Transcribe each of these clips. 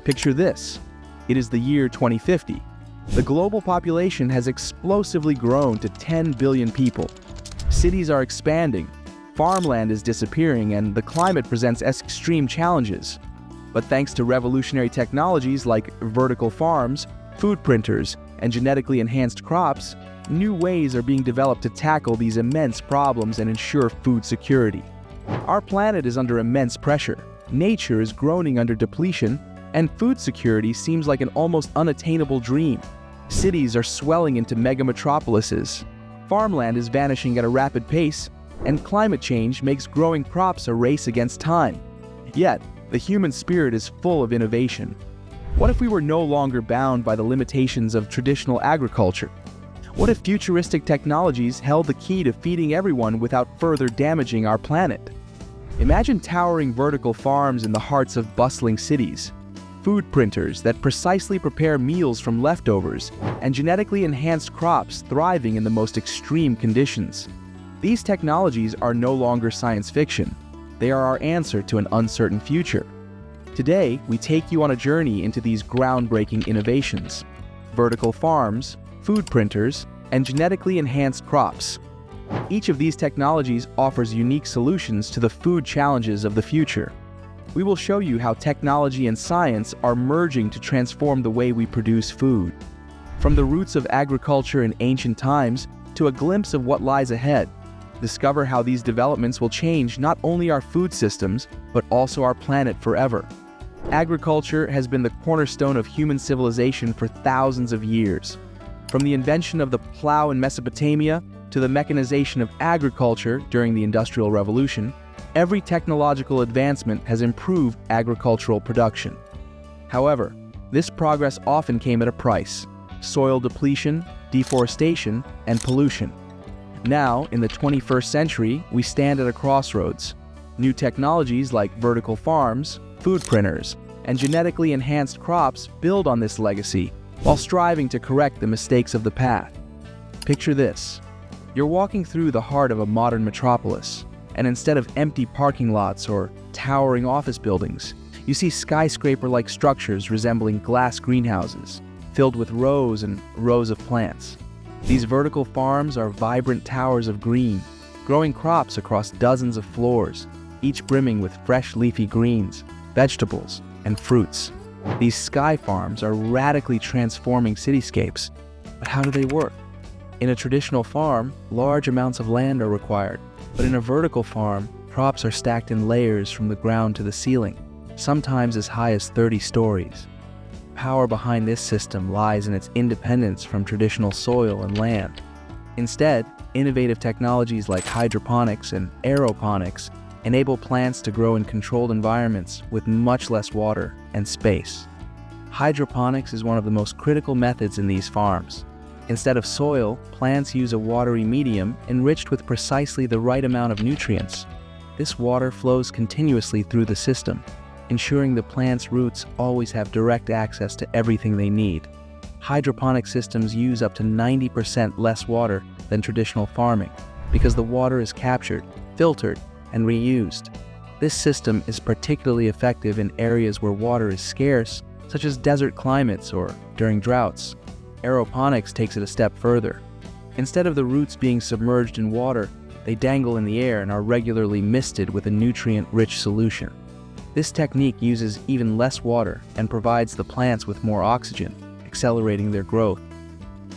Picture this. It is the year 2050. The global population has explosively grown to 10 billion people. Cities are expanding, farmland is disappearing, and the climate presents extreme challenges. But thanks to revolutionary technologies like vertical farms, food printers, and genetically enhanced crops, new ways are being developed to tackle these immense problems and ensure food security. Our planet is under immense pressure, nature is groaning under depletion, and food security seems like an almost unattainable dream. Cities are swelling into megametropolises, farmland is vanishing at a rapid pace, and climate change makes growing crops a race against time. Yet, the human spirit is full of innovation. What if we were no longer bound by the limitations of traditional agriculture? What if futuristic technologies held the key to feeding everyone without further damaging our planet? Imagine towering vertical farms in the hearts of bustling cities, food printers that precisely prepare meals from leftovers, and genetically enhanced crops thriving in the most extreme conditions. These technologies are no longer science fiction. They are our answer to an uncertain future. Today, we take you on a journey into these groundbreaking innovations: vertical farms, food printers, and genetically enhanced crops. Each of these technologies offers unique solutions to the food challenges of the future. We will show you how technology and science are merging to transform the way we produce food. From the roots of agriculture in ancient times to a glimpse of what lies ahead, discover how these developments will change not only our food systems, but also our planet forever. Agriculture has been the cornerstone of human civilization for thousands of years. From the invention of the plow in Mesopotamia to the mechanization of agriculture during the Industrial Revolution, every technological advancement has improved agricultural production. However, this progress often came at a price: soil depletion, deforestation, and pollution. Now, in the 21st century, we stand at a crossroads. New technologies like vertical farms, food printers, and genetically enhanced crops build on this legacy while striving to correct the mistakes of the past. Picture this. You're walking through the heart of a modern metropolis, and instead of empty parking lots or towering office buildings, you see skyscraper-like structures resembling glass greenhouses, filled with rows and rows of plants. These vertical farms are vibrant towers of green, growing crops across dozens of floors, each brimming with fresh leafy greens, vegetables, and fruits. These sky farms are radically transforming cityscapes. But how do they work? In a traditional farm, large amounts of land are required, but in a vertical farm, crops are stacked in layers from the ground to the ceiling, sometimes as high as 30 stories. Power behind this system lies in its independence from traditional soil and land. Instead, innovative technologies like hydroponics and aeroponics enable plants to grow in controlled environments with much less water and space. Hydroponics is one of the most critical methods in these farms. Instead of soil, plants use a watery medium enriched with precisely the right amount of nutrients. This water flows continuously through the system, ensuring the plant's roots always have direct access to everything they need. Hydroponic systems use up to 90% less water than traditional farming because the water is captured, filtered, and reused. This system is particularly effective in areas where water is scarce, such as desert climates or during droughts. Aeroponics takes it a step further. Instead of the roots being submerged in water, they dangle in the air and are regularly misted with a nutrient-rich solution. This technique uses even less water and provides the plants with more oxygen, accelerating their growth.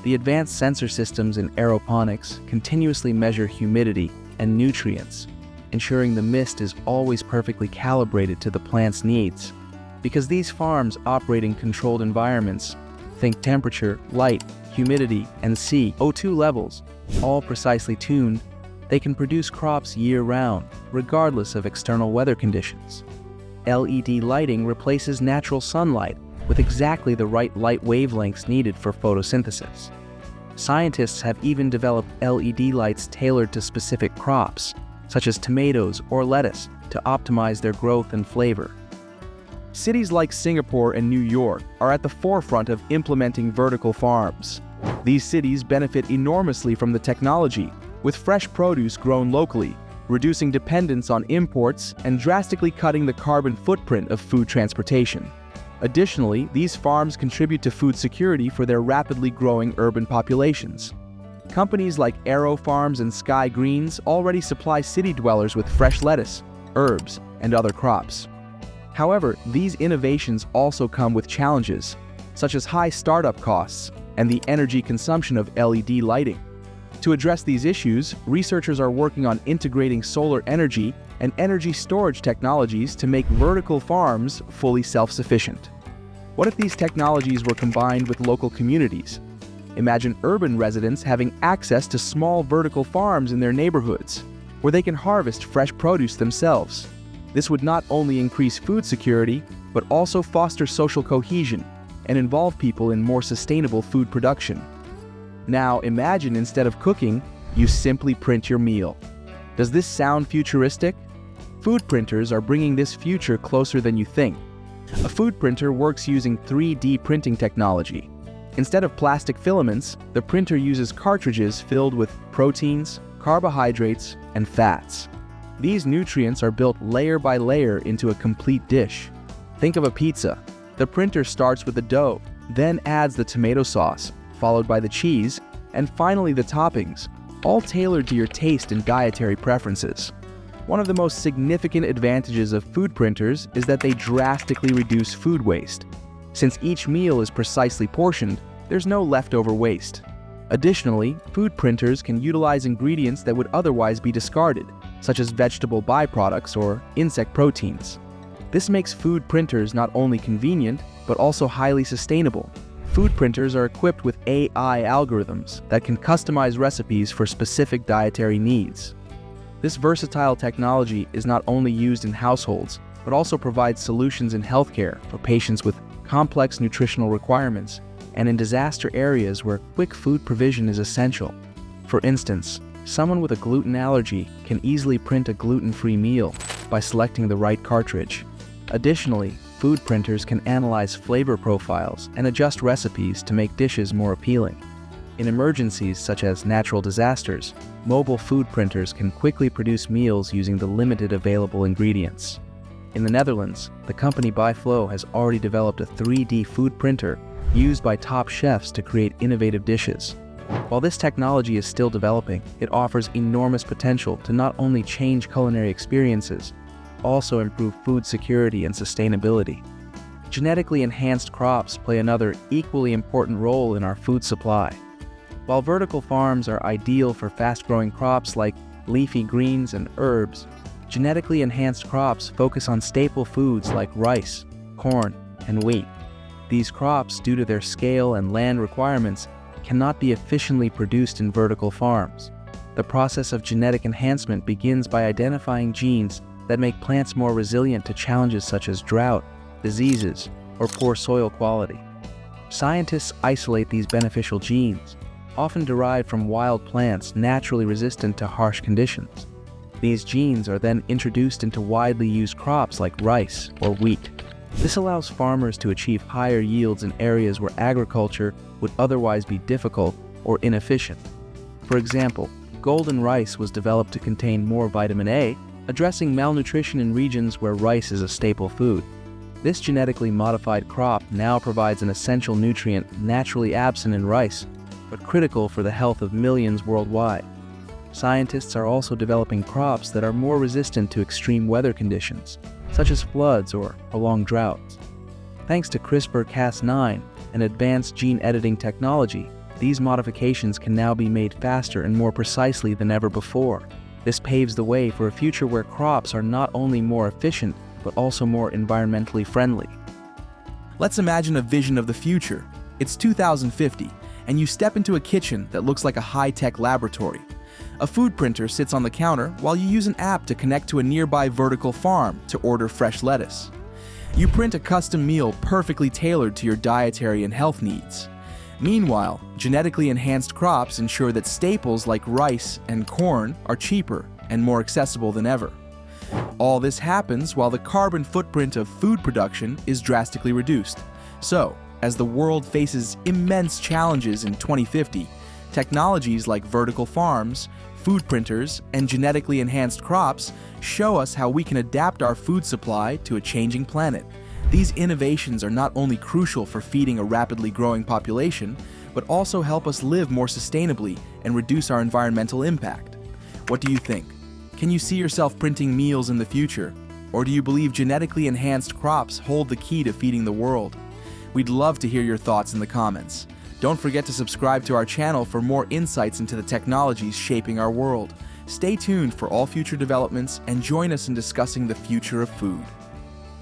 The advanced sensor systems in aeroponics continuously measure humidity and nutrients, ensuring the mist is always perfectly calibrated to the plant's needs. Because these farms operate in controlled environments, think temperature, light, humidity, and CO2 levels, all precisely tuned, they can produce crops year-round, regardless of external weather conditions. LED lighting replaces natural sunlight with exactly the right light wavelengths needed for photosynthesis. Scientists have even developed LED lights tailored to specific crops, such as tomatoes or lettuce, to optimize their growth and flavor. Cities like Singapore and New York are at the forefront of implementing vertical farms. These cities benefit enormously from the technology, with fresh produce grown locally, reducing dependence on imports and drastically cutting the carbon footprint of food transportation. Additionally, these farms contribute to food security for their rapidly growing urban populations. Companies like Arrow Farms and Sky Greens already supply city dwellers with fresh lettuce, herbs, and other crops. However, these innovations also come with challenges, such as high startup costs and the energy consumption of LED lighting. To address these issues, researchers are working on integrating solar energy and energy storage technologies to make vertical farms fully self-sufficient. What if these technologies were combined with local communities? Imagine urban residents having access to small vertical farms in their neighborhoods, where they can harvest fresh produce themselves. This would not only increase food security, but also foster social cohesion and involve people in more sustainable food production. Now imagine instead of cooking, you simply print your meal. Does this sound futuristic? Food printers are bringing this future closer than you think. A food printer works using 3D printing technology. Instead of plastic filaments, the printer uses cartridges filled with proteins, carbohydrates, and fats. These nutrients are built layer by layer into a complete dish. Think of a pizza. The printer starts with the dough, then adds the tomato sauce, followed by the cheese, and finally the toppings, all tailored to your taste and dietary preferences. One of the most significant advantages of food printers is that they drastically reduce food waste. Since each meal is precisely portioned, there's no leftover waste. Additionally, food printers can utilize ingredients that would otherwise be discarded, such as vegetable byproducts or insect proteins. This makes food printers not only convenient, but also highly sustainable. Food printers are equipped with AI algorithms that can customize recipes for specific dietary needs. This versatile technology is not only used in households, but also provides solutions in healthcare for patients with complex nutritional requirements and in disaster areas where quick food provision is essential. For instance, someone with a gluten allergy can easily print a gluten-free meal by selecting the right cartridge. Additionally, food printers can analyze flavor profiles and adjust recipes to make dishes more appealing. In emergencies such as natural disasters, mobile food printers can quickly produce meals using the limited available ingredients. In the Netherlands, the company Byflow has already developed a 3D food printer used by top chefs to create innovative dishes. While this technology is still developing, it offers enormous potential to not only change culinary experiences, also improve food security and sustainability. Genetically enhanced crops play another equally important role in our food supply. While vertical farms are ideal for fast-growing crops like leafy greens and herbs, genetically enhanced crops focus on staple foods like rice, corn, and wheat. These crops, due to their scale and land requirements, cannot be efficiently produced in vertical farms. The process of genetic enhancement begins by identifying genes that make plants more resilient to challenges such as drought, diseases, or poor soil quality. Scientists isolate these beneficial genes, often derived from wild plants naturally resistant to harsh conditions. These genes are then introduced into widely used crops like rice or wheat. This allows farmers to achieve higher yields in areas where agriculture would otherwise be difficult or inefficient. For example, golden rice was developed to contain more vitamin A, addressing malnutrition in regions where rice is a staple food. This genetically modified crop now provides an essential nutrient naturally absent in rice, but critical for the health of millions worldwide. Scientists are also developing crops that are more resistant to extreme weather conditions, such as floods or prolonged droughts. Thanks to CRISPR-Cas9 and advanced gene editing technology, these modifications can now be made faster and more precisely than ever before. This paves the way for a future where crops are not only more efficient, but also more environmentally friendly. Let's imagine a vision of the future. It's 2050, and you step into a kitchen that looks like a high-tech laboratory. A food printer sits on the counter while you use an app to connect to a nearby vertical farm to order fresh lettuce. You print a custom meal perfectly tailored to your dietary and health needs. Meanwhile, genetically enhanced crops ensure that staples like rice and corn are cheaper and more accessible than ever. All this happens while the carbon footprint of food production is drastically reduced. So, as the world faces immense challenges in 2050, technologies like vertical farms, food printers, and genetically enhanced crops show us how we can adapt our food supply to a changing planet. These innovations are not only crucial for feeding a rapidly growing population, but also help us live more sustainably and reduce our environmental impact. What do you think? Can you see yourself printing meals in the future? Or do you believe genetically enhanced crops hold the key to feeding the world? We'd love to hear your thoughts in the comments. Don't forget to subscribe to our channel for more insights into the technologies shaping our world. Stay tuned for all future developments and join us in discussing the future of food.